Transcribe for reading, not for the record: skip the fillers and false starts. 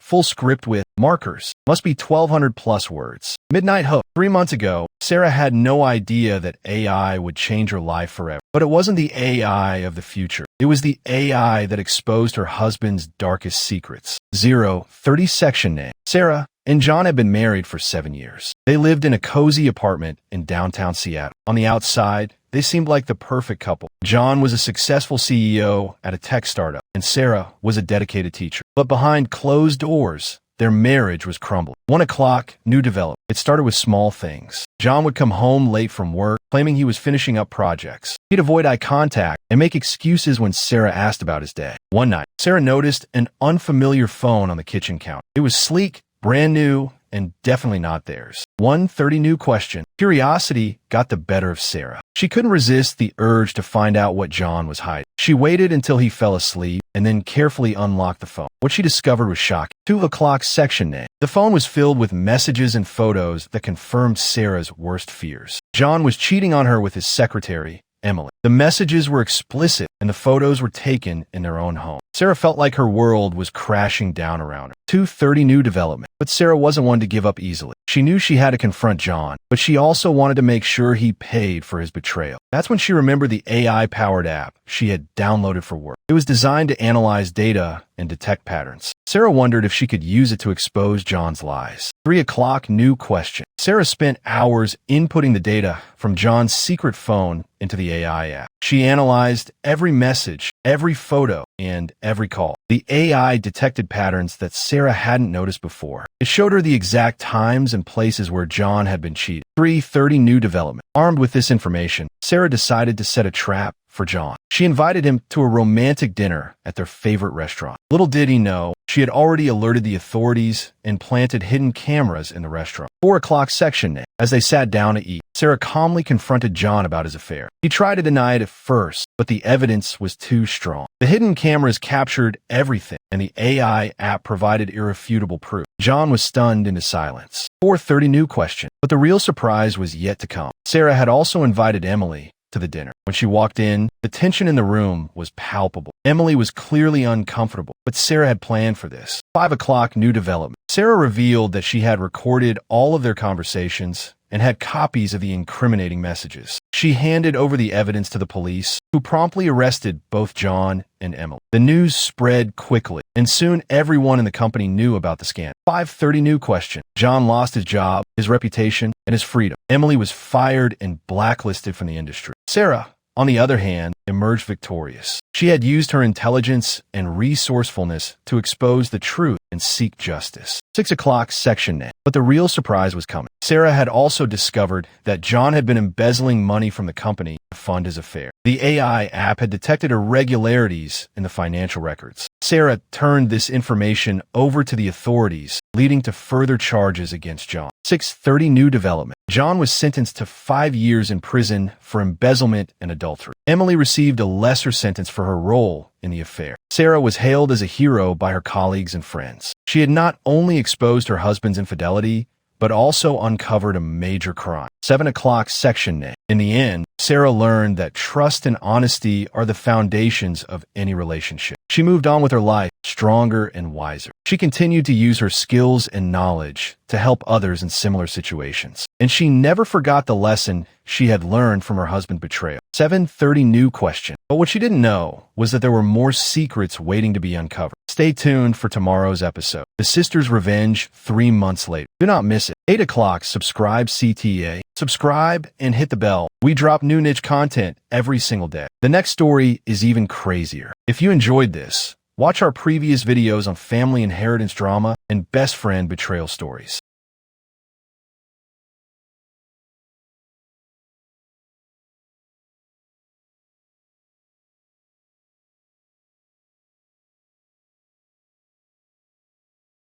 full script with markers. Must be 1,200 plus words. Midnight hook. 3 months ago, Sarah had no idea that AI would change her life forever. But it wasn't the AI of the future. It was the AI that exposed her husband's darkest secrets. 030 section name. Sarah and John had been married for 7 years. They lived in a cozy apartment in downtown Seattle. On the outside, they seemed like the perfect couple. John was a successful CEO at a tech startup, and Sarah was a dedicated teacher. But behind closed doors, their marriage was crumbling. 1 o'clock, new development. It started with small things. John would come home late from work, claiming he was finishing up projects. He'd avoid eye contact and make excuses when Sarah asked about his day. One night, Sarah noticed an unfamiliar phone on the kitchen counter. It was sleek, brand new, and definitely not theirs. 1:30 new question. Curiosity got the better of Sarah. She couldn't resist the urge to find out what John was hiding. She waited until he fell asleep and then carefully unlocked the phone. What she discovered was shocking. 2 o'clock section name. The phone was filled with messages and photos that confirmed Sarah's worst fears. John was cheating on her with his secretary, Emily. The messages were explicit and the photos were taken in their own home. Sarah felt like her world was crashing down around her. 2:30 new development. But Sarah wasn't one to give up easily. She knew she had to confront John, but she also wanted to make sure he paid for his betrayal. That's when she remembered the AI-powered app she had downloaded for work. It was designed to analyze data and detect patterns. Sarah wondered if she could use it to expose John's lies. 3 o'clock new question. Sarah spent hours inputting the data from John's secret phone into the AI app. She analyzed every message, every photo, and every call. The AI detected patterns that Sarah hadn't noticed before. It showed her the exact times and places where John had been cheating. 3:30 new development. Armed with this information, Sarah decided to set a trap for John. She invited him to a romantic dinner at their favorite restaurant. Little did he know, she had already alerted the authorities and planted hidden cameras in the restaurant. 4 o'clock section name. As they sat down to eat, Sarah calmly confronted John about his affair. He tried to deny it at first, but the evidence was too strong. The hidden cameras captured everything, and the AI app provided irrefutable proof. John was stunned into silence. 4:30 new question. But the real surprise was yet to come. Sarah had also invited Emily to the dinner. When she walked in, the tension in the room was palpable. Emily was clearly uncomfortable, but Sarah had planned for this. 5 o'clock new development. Sarah revealed that she had recorded all of their conversations and had copies of the incriminating messages. She handed over the evidence to the police, who promptly arrested both John and Emily. The news spread quickly, and soon everyone in the company knew about the scandal. 5:30 new question. John lost his job, his reputation, and his freedom. Emily was fired and blacklisted from the industry. Sarah, on the other hand, emerged victorious. She had used her intelligence and resourcefulness to expose the truth and seek justice. 6 o'clock section name. But the real surprise was coming. Sarah had also discovered that John had been embezzling money from the company to fund his affair. The AI app had detected irregularities in the financial records. Sarah turned this information over to the authorities, leading to further charges against John. 6:30 new development. John was sentenced to 5 years in prison for embezzlement and adultery. Emily received a lesser sentence for her role in the affair. Sarah was hailed as a hero by her colleagues and friends. She had not only exposed her husband's infidelity, but also uncovered a major crime. 7 o'clock section name. In the end, Sarah learned that trust and honesty are the foundations of any relationship. She moved on with her life, stronger and wiser. She continued to use her skills and knowledge to help others in similar situations. And she never forgot the lesson she had learned from her husband's betrayal. 7:30 new question. But what she didn't know was that there were more secrets waiting to be uncovered. Stay tuned for tomorrow's episode. The Sisters' Revenge 3 months later. Do not miss it. 8 o'clock, subscribe CTA. Subscribe and hit the bell. We drop new niche content every single day. The next story is even crazier. If you enjoyed this, watch our previous videos on family inheritance drama and best friend betrayal stories.